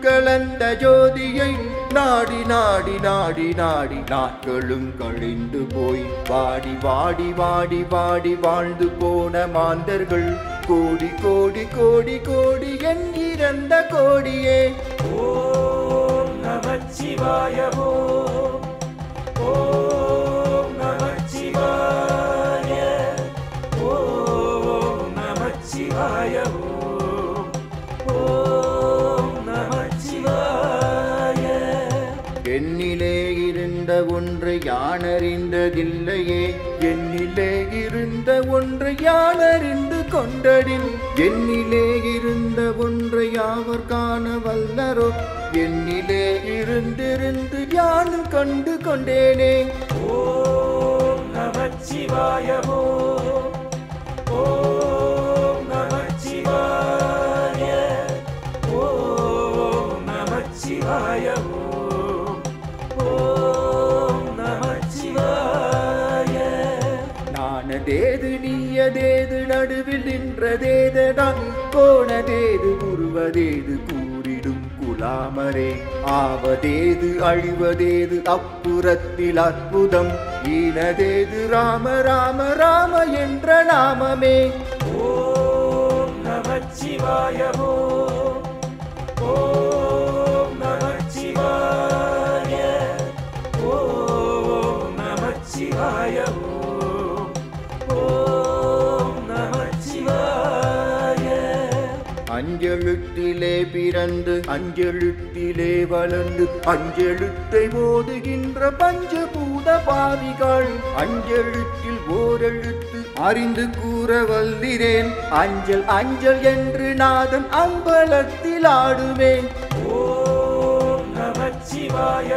கலந்த ஜோதியை நாடி நாடி நாடி நாடி நாட்களும் கழிந்து போய் வாடி வாடி வாடி வாடி வாழ்ந்து போன மாந்தர்கள் கோடி கோடி கோடி கோடி என்கிறந்த கோடியே. ஓம் நமச்சிவாய ஓம் நமச்சிவாய ஓம் நமச்சிவாய ஓம் நமச்சிவாய. என்னிலே இருந்த ஒன்றை யானறிந்ததில்லையே, என்னிலே இருந்த ஒன்றை யானறிந்து கொண்டடின், என்னிலே இருந்த ஒன்றை யாவர் காண வல்லரோ, என்னிலே இருந்திருந்து யானும் கண்டு கொண்டேனே. ஓம் நமச்சிவாய ஓம் நமச்சிவாய ஓம் நமச்சிவாய ஓம் நமச்சிவாய. நானதேது நீயதேது நடுவில் நின்றதேதான், கோணதேது உருவதேது கூறிடும் குலாமரே, ஆவதேது அழிவதேது அப்புறத்தில் அற்புதம், ஈனதேது ராம ராம ராம என்ற நாமமே. ஓம் நமச்சிவாய ஓம் நமச்சிவாய ஓம் நமச்சிவாய ஓம் நமச்சிவாய. அஞ்செழுத்திலே பிறந்து அஞ்செழுத்திலே வளர்ந்து அஞ்செழுத்தை ஓதுகின்ற பஞ்சபூத பாவிகள், அஞ்செழுத்தில் ஓரெழுத்து அறிந்து கூற வல்லிரேன், அஞ்சல் அஞ்சல் என்று நாதன் அம்பலத்தில் ஆடுவேன். ஓம் நமச்சிவாய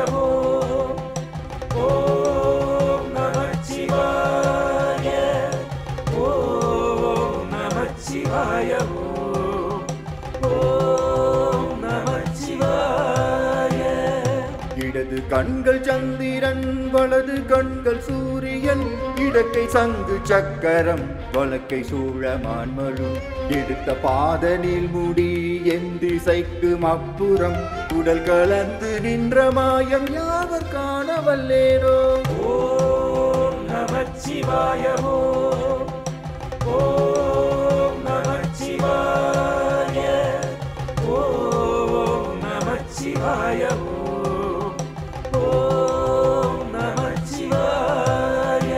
ஓம் நமச்சிவாய ஓம் நமச்சிவாய ஓம் நமச்சிவாய. இடது கண்கள் சந்திரன் வலது கண்கள் சூரியன், இடக்கை சங்கு சக்கரம் வலக்கை சூழமான்மழும், எடுத்த பாதனில் முடி என் திசைக்கும் அப்புறம், உடல் கலந்து நின்ற மாயம் யாவர் காண வல்லேனோ. ஓம் நமச்சிவாய ஓம் நமச்சிவாய ஓம் நமச்சிவாய ஓம் நமச்சிவாய.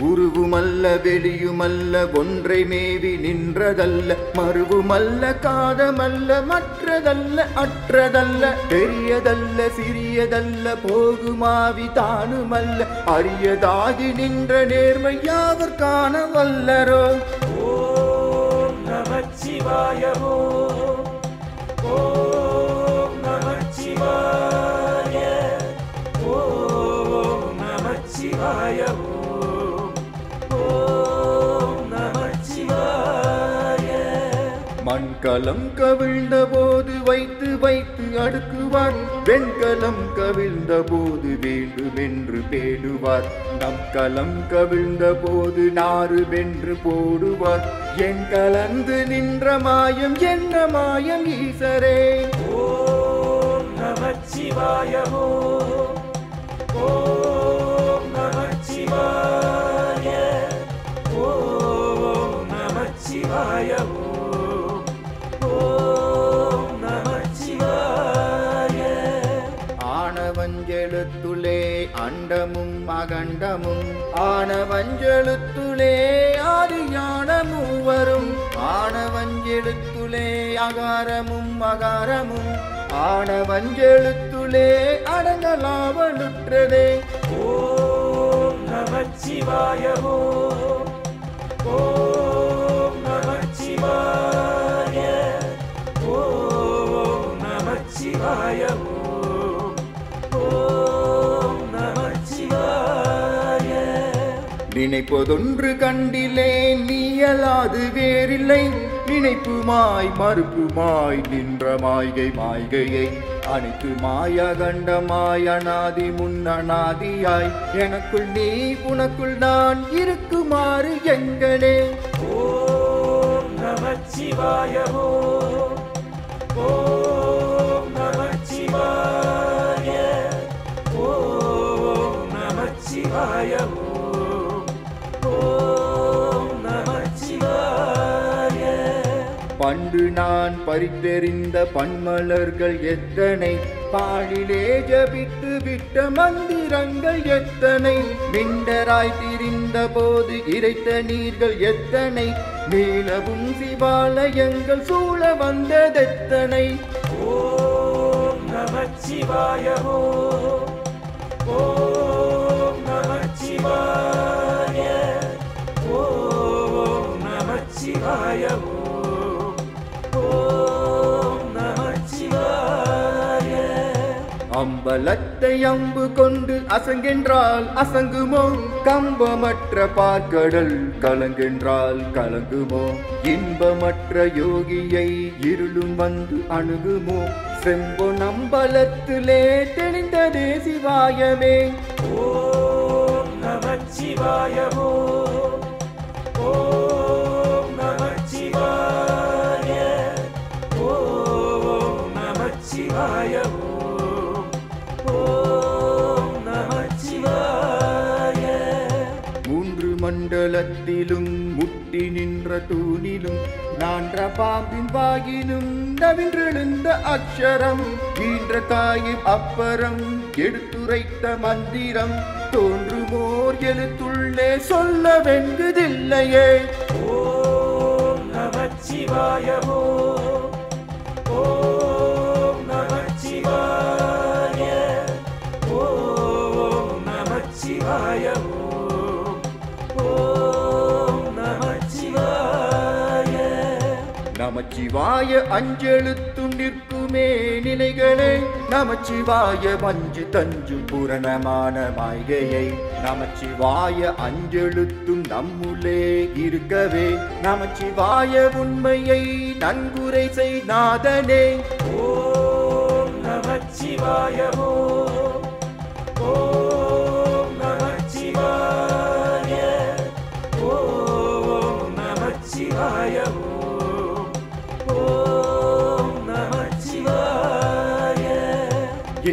உருவுமல்ல வெளியுமல்ல ஒன்றை மேவி நின்றதல்ல, மறுவுமல்ல காதமல்ல மற்றதல்ல அற்றதல்ல, பெரியதல்ல சிறியதல்ல போகுமாவி தானுமல்ல, அரியதாகி நின்ற நேர்மை யாவர் காண வல்லரோ. ஓம் நமச்சிவாய ஓம் நமச்சிவாய ஓம் நமச்சிவாய ஓம் நமச்சிவாய. மண்கலம் கவிழ்ந்த போது வைத்து வைத்து அடுக்குவார், வெண்கலம் கவிழ்ந்த போது வேண்டுமென்று பேடுவார், நம் கலம் கவிழ்ந்த போது நாறு வென்று போடுவார், என் கலந்து நின்ற மாயம் என்ன மாயம் ஈசரே. ஓம் நமச்சிவாய ஓம் நமச்சிவாய ஓம் நமச்சிவாய ஓம் நமச்சிவாய. ஆனவஞ்செழுத்துளே அண்டமும் அகண்டமும், ஆனவஞ்செழுத்துளே ஆதியான மூவரும், ஆனவஞ்செழுத்துளே அகாரமும் அகாரமும், ஆனவஞ்செழுத்துளே அடங்கலாவலுற்றதே. ஓம் நமச்சிவாய ஓம் நமச்சிவாய ஓம் நமச்சிவாய ஓம் நமச்சிவாய. நினைப்பதொன்று கண்டிலே நீயலாது வேறில்லை, நினைப்புமாய் மறுப்புமாய் நின்ற மாய்கை மாய்கையை, அனைத்து மாயகண்டமாய் அநாதி முன்னநாதியாய், எனக்குள் நீ உனக்குள் நான் இருக்குமாறு எங்கனே. ஓம் நமச்சிவாய ஓம் பண்டு நான் பறித்தெறிந்த பன்மலர்கள் எத்தனை, பாலிலே ஜபித்து விட்ட மந்திரங்கள் எத்தனை, மிண்டராய் திரிந்த போது இறைத்த நீர்கள் எத்தனை, மேலவும் சிவாலயங்கள் சூழ வந்ததெத்தனை. ஓம் நமச்சிவாய ஓம் ஓம் நமச்சிவாய ஓம் நமச்சிவாய ஓம் ஓம் நமச்சிவாய. அம்பலத்தை அம்பு கொண்டு அசங்கென்றால் அசங்குமோ, கம்பமற்ற பார்க்கடல் கலங்கென்றால் கலங்குமோ, இன்பமற்ற யோகியை இருளும் வந்து அணுகுமோ, செம்பொன் அம்பலத்திலே தெளிந்ததே சிவாயமே. ஓம் நமச்சிவாய ஓம் ஓம் நமச்சிவாய ஓம் நமச்சிவாய ஓம் ஓம் நமச்சிவாய. மூன்று மண்டலத்திலும் முட்டி நின்ற தூணிலும், நான்ற பாம்பின் வாயிலும் நவின்றெழுந்த அக்ஷரம், ஈன்ற தாயின் அப்பறம் எடுத்துரைத்த மந்திரம், தோன்றுமோர் எழுத்துள்ளே சொல்ல வெங்குதில்லையே. ஓம் நமச்சிவாய ஓம் ஓம் நமச்சிவாய ஓம் நமச்சிவாய ஓம் ஓம் நமச்சிவாய. நமச்சிவாய அஞ்செழுத்தும் நிற்குமே நிலைகளே, நமச்சிவாய மஞ்சு தஞ்சு பூரணமான மாய்கையை, நமச்சிவாய அஞ்செழுத்தும் நம்முள்ளே இருக்கவே, நமச்சிவாய உண்மையை நன்குரை செய் நாதனே. ஓம் நமச்சிவாய ஓம் ஓம் நமச்சிவாய ஓம் நமச்சிவாய ஓம் ஓம் நமச்சிவாய.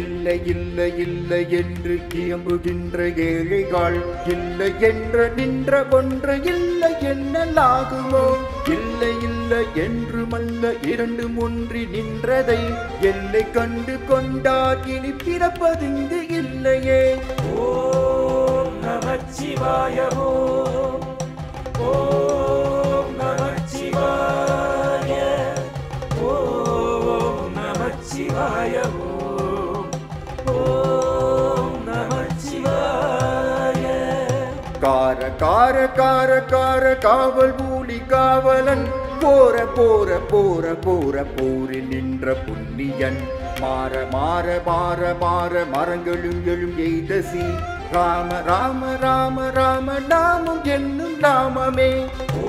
இல்லை இல்லை இல்லை என்று இயம்புகின்ற ஏழைகள், இல்லை என்ற நின்ற ஒன்று இல்லை என்னலாகுமோ, இல்லை இல்லை என்று மல்ல இரண்டும் ஒன்றி நின்றதை, எல்லை கண்டு கொண்டார் இனி பிறப்பதிங்கு இல்லையே. ஓம் நமச்சிவாய ஓம் ஓம் நமச்சிவாய ஓம் நமச்சிவாய ஓம் ஓம் நமச்சிவாய. கார கார கார கார காவல் பூலி காவலன், போர போர போர போர போரில் நின்ற புண்ணியன், மாற மாற மாற மாற மரங்களும் எழும் எய்தசி, ராம ராம ராம ராம நாமம் என்னும் நாமமே.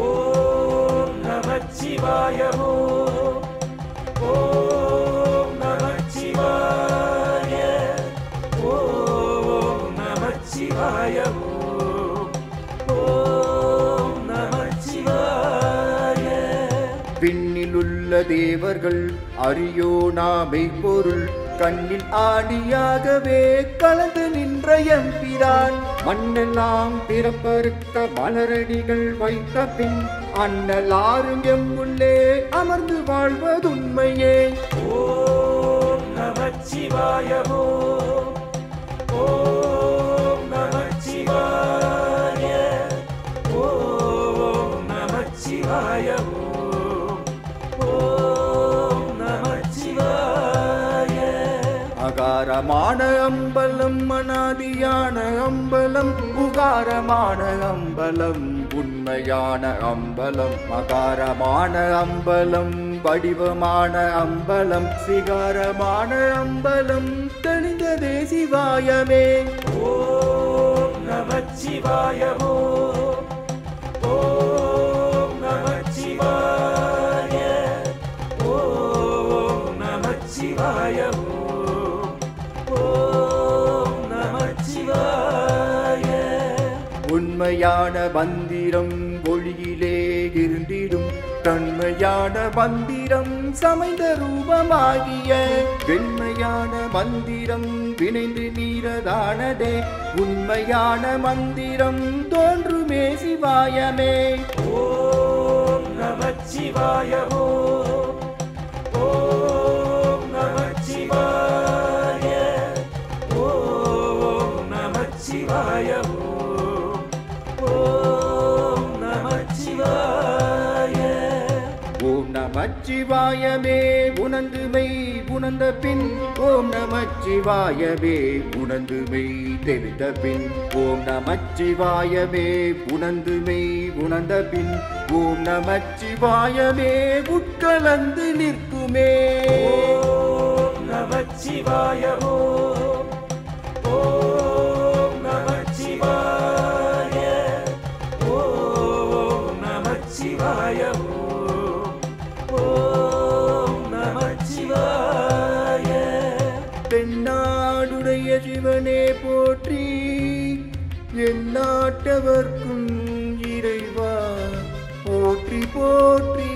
ஓம் நமச்சிவாய ஓம் ஓம் நமச்சிவாய ஓம் நமச்சிவாய ஓம் ஓம் நமச்சிவாய. விண்ணிலுள்ள தேவர்கள் அறியோ நாமை பொருள், கண்ணில் ஆடியாகவே கலந்து நின்ற எம்பிரான், மண்ணெல்லாம் பிறப்பறுத்த மலரடிகள் வைத்த பின், அண்ணலாரும் எம்முள்ளே அமர்ந்து வாழ்வதுண்மையே. ஓம் நமச்சிவாய ஓம் ஓம் நமச்சிவாய ஓம் நமச்சிவாய ஓம் ஓம் நமச்சிவாய. அகாரமான அம்பலம் அநாதியான அம்பலம், உகாரமான அம்பலம் உண்மையான அம்பலம், மகாரமான அம்பலம் வடிவமான அம்பலம், சிகாரமான அம்பலம் தெளிந்ததே சிவாயமே. ஓம் நமச்சிவாய ஓம் ஓம் நமச்சிவாய ஓம் நமச்சிவாய ஓம் ஓம் நமச்சிவாய. உண்மையான மந்திரம் ஒளியிலே இருந்திடும், தன்மையான மந்திரம் சமைந்த ரூபமாகிய, வெண்மையான மந்திரம் வினைந்து நீரதானதே, உண்மையான மந்திரம் தோன்றுமே சிவாயமே. ஓம் நமச்சிவாய ஓம் ஓம் நமச்சிவாயமே உணர்ந்து மெய் உணர்ந்த பின் ஓம் நமச்சிவாயமே உணர்ந்து மெய் தெரிந்த பின் ஓம் நமச்சிவாயமே உணர்ந்து மெய் உணர்ந்த பின் ஓம் நமச்சிவாயமே உட்கலந்து நிற்குமே. ஓம் நமச்சிவாய ஓம் ஓம் நமச்சிவாய ஓம் நமச்சிவாய ஓம் நமச்சிவாய. தென்னாடுடைய சிவனே போற்றி எந்நாட்டவர்க்கும் இறைவா போற்றி போற்றி.